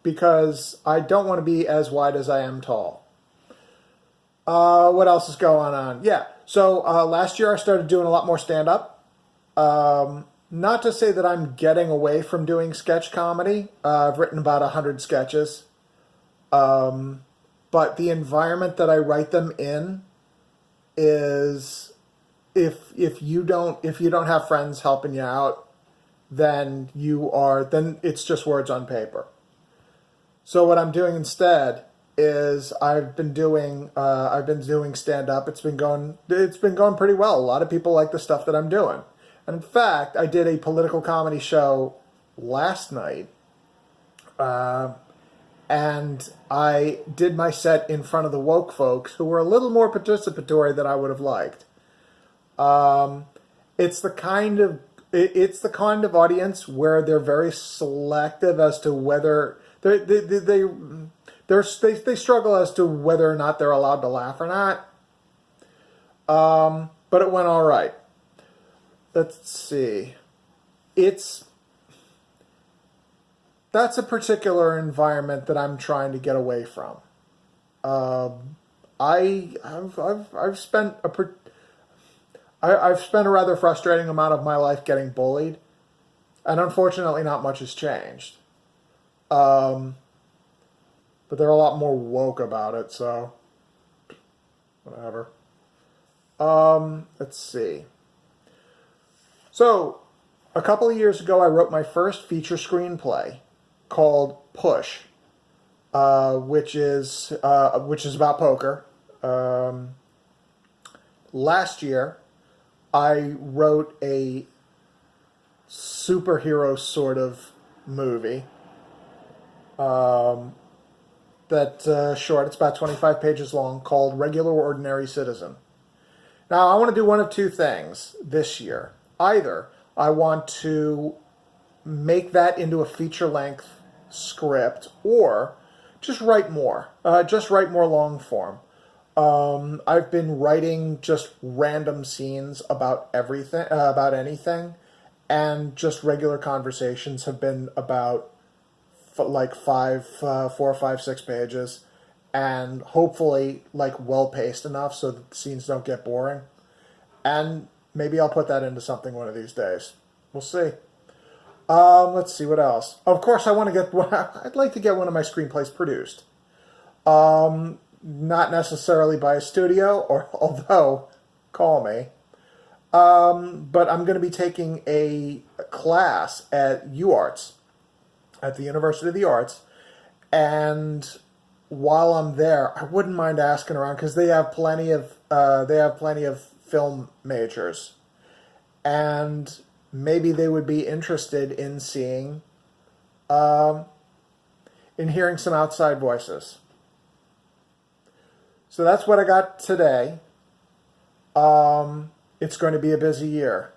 because I don't want to be as wide as I am tall. What else is going on? Yeah, so last year I started doing a lot more stand-up. Not to say that I'm getting away from doing sketch comedy. I've written about 100 sketches. But the environment that I write them in is, if you don't have friends helping you out, then it's just words on paper. So what I'm doing instead is I've been doing stand up. It's been going pretty well. A lot of people like the stuff that I'm doing. And in fact, I did a political comedy show last night. And I did my set in front of the woke folks, who were a little more participatory than I would have liked. It's the kind of audience where they're very selective as to whether they struggle as to whether or not they're allowed to laugh or not. But it went all right. Let's see. That's a particular environment that I'm trying to get away from. I've spent a rather frustrating amount of my life getting bullied, and unfortunately, not much has changed. But they're a lot more woke about it, so whatever. Let's see. So, a couple of years ago, I wrote my first feature screenplay called Push, which is about poker. Last year, I wrote a superhero sort of movie. That's short. It's about 25 pages long, called Regular Ordinary Citizen. Now, I want to do one of two things this year. Either I want to make that into a feature-length script, or just write more. Just write more long form. I've been writing just random scenes about everything, about anything, and just regular conversations have been about like 4, 5, 6 pages, and hopefully like well paced enough so that the scenes don't get boring. And maybe I'll put that into something one of these days. We'll see. Let's see what else. Of course, I'd like to get one of my screenplays produced. Not necessarily by a studio, although, call me. But I'm going to be taking a class at UArts, at the University of the Arts, and while I'm there, I wouldn't mind asking around, because they have plenty of film majors, and maybe they would be interested in seeing, in hearing some outside voices. So that's what I got today. It's going to be a busy year,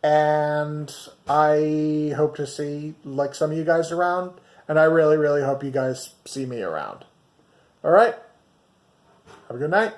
and I hope to see like some of you guys around, and I really, really hope you guys see me around. All right. Have a good night.